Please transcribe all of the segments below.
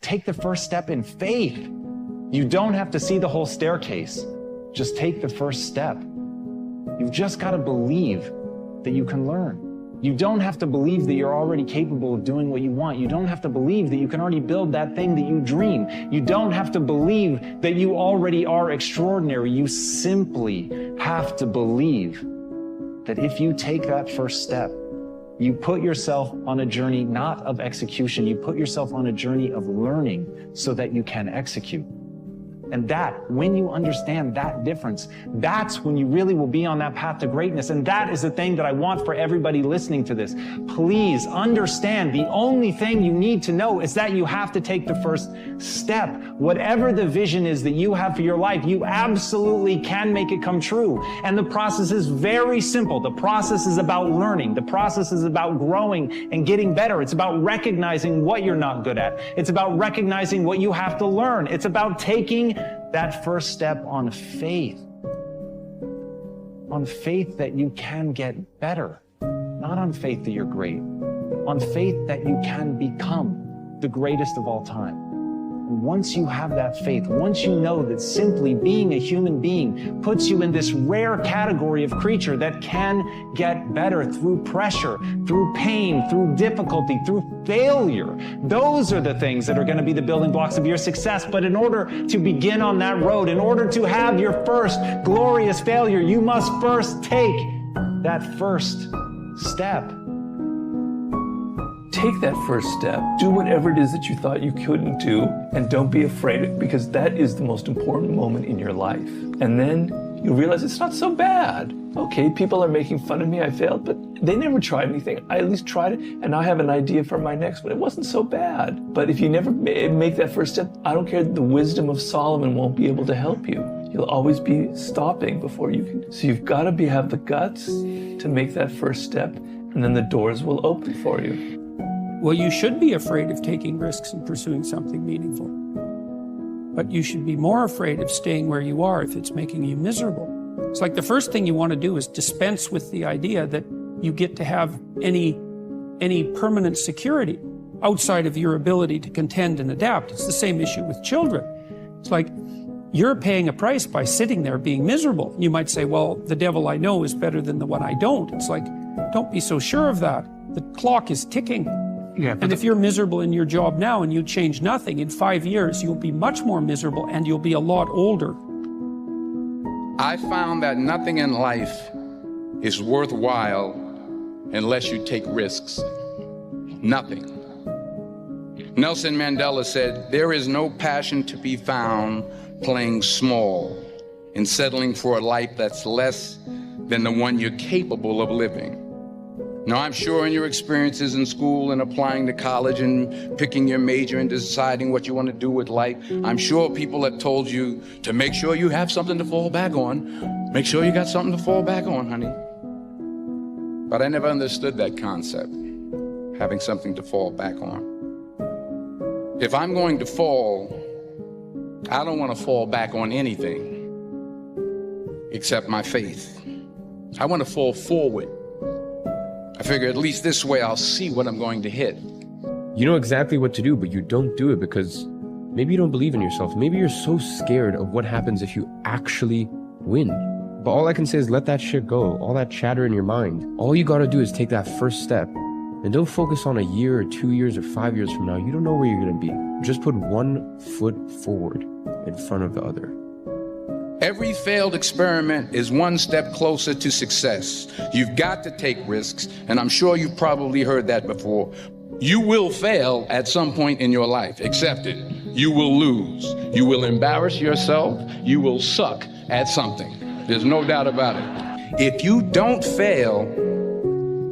take the first step in faith. You don't have to see the whole staircase. Just take the first step. You've just got to believe that you can learn. You don't have to believe that you're already capable of doing what you want. You don't have to believe that you can already build that thing that you dream. You don't have to believe that you already are extraordinary. You simply have to believe that if you take that first step, you put yourself on a journey not of execution, you put yourself on a journey of learning so that you can execute. And that, when you understand that difference, that's when you really will be on that path to greatness. And that is the thing that I want for everybody listening to this. Please understand, the only thing you need to know is that you have to take the first step. Whatever the vision is that you have for your life, you absolutely can make it come true. And the process is very simple. The process is about learning. The process is about growing and getting better. It's about recognizing what you're not good at. It's about recognizing what you have to learn. It's about taking that first step on faith that you can get better, not on faith that you're great, on faith that you can become the greatest of all time. And once you have that faith, once you know that simply being a human being puts you in this rare category of creature that can get better through pressure, through pain, through difficulty, through failure, those are the things that are going to be the building blocks of your success. But in order to begin on that road, in order to have your first glorious failure, you must first take that first step. Take that first step. Do whatever it is that you thought you couldn't do, and don't be afraid, because that is the most important moment in your life. And then you realize it's not so bad. Okay, people are making fun of me, I failed, but they never tried anything. I at least tried it, and now I have an idea for my next one. It wasn't so bad. But if you never make that first step, I don't care, the wisdom of Solomon won't be able to help you. You'll always be stopping before you can. So you've got to have the guts to make that first step, and then the doors will open for you. Well, you should be afraid of taking risks and pursuing something meaningful. But you should be more afraid of staying where you are if it's making you miserable. It's like the first thing you want to do is dispense with the idea that you get to have any permanent security outside of your ability to contend and adapt. It's the same issue with children. It's like you're paying a price by sitting there being miserable. You might say, well, the devil I know is better than the one I don't. It's like, don't be so sure of that. The clock is ticking. Yeah, and if you're miserable in your job now and you change nothing, in 5 years, you'll be much more miserable and you'll be a lot older. I found that nothing in life is worthwhile unless you take risks. Nothing. Nelson Mandela said, there is no passion to be found playing small and settling for a life that's less than the one you're capable of living. Now, I'm sure in your experiences in school and applying to college and picking your major and deciding what you want to do with life, I'm sure people have told you to make sure you have something to fall back on. Make sure you got something to fall back on, honey. But I never understood that concept, having something to fall back on. If I'm going to fall, I don't want to fall back on anything except my faith. I want to fall forward. I figure at least this way I'll see what I'm going to hit. You know exactly what to do, but you don't do it because maybe you don't believe in yourself. Maybe you're so scared of what happens if you actually win. But all I can say is let that shit go. All that chatter in your mind. All you gotta do is take that first step. And don't focus on a year or 2 years or 5 years from now. You don't know where you're gonna be. Just put one foot forward in front of the other. Every failed experiment is one step closer to success. You've got to take risks, and I'm sure you've probably heard that before. You will fail at some point in your life. Accept it. You will lose. You will embarrass yourself. You will suck at something. There's no doubt about it. If you don't fail,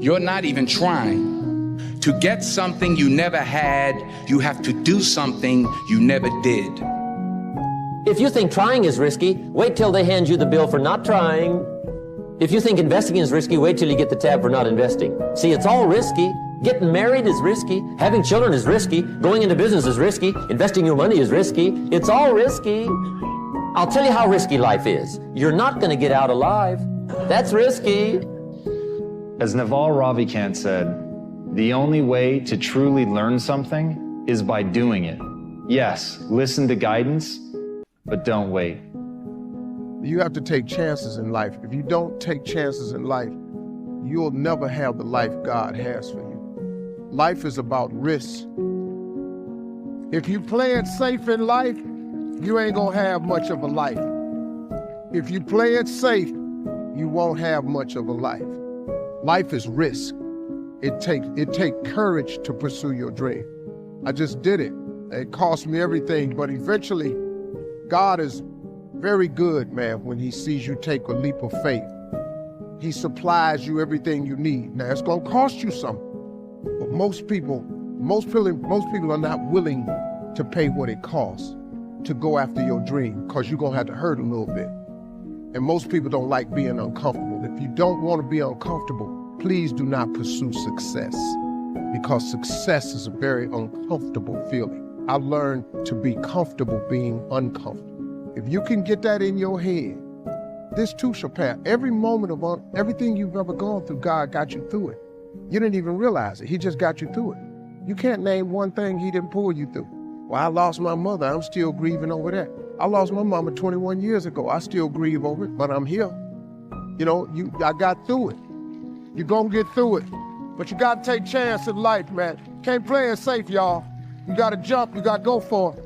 you're not even trying. To get something you never had, you have to do something you never did. If you think trying is risky, wait till they hand you the bill for not trying. If you think investing is risky, wait till you get the tab for not investing. See, it's all risky. Getting married is risky. Having children is risky. Going into business is risky. Investing your money is risky. It's all risky. I'll tell you how risky life is. You're not going to get out alive. That's risky. As Naval Ravikant said, the only way to truly learn something is by doing it. Yes, listen to guidance, but don't wait. You have to take chances in life. If you don't take chances in life, you'll never have the life God has for you. Life is about risk. If you play it safe in life, you ain't gonna have much of a life. If you play it safe, you won't have much of a life. Life is risk. It take courage to pursue your dream. I just did it. It cost me everything, but eventually, God is very good, man, when he sees you take a leap of faith. He supplies you everything you need. Now, it's gonna cost you something, but most people are not willing to pay what it costs to go after your dream, because you're gonna have to hurt a little bit. And most people don't like being uncomfortable. If you don't want to be uncomfortable, please do not pursue success, because success is a very uncomfortable feeling. I learned to be comfortable being uncomfortable. If you can get that in your head, this too shall pass. Every moment of everything you've ever gone through, God got you through it. You didn't even realize it. He just got you through it. You can't name one thing he didn't pull you through. Well, I lost my mother. I'm still grieving over that. I lost my mama 21 years ago. I still grieve over it, but I'm here. You know, I got through it. You're gonna get through it. But you gotta take chance in life, man. Can't play it safe, y'all. You gotta jump, you gotta go for it.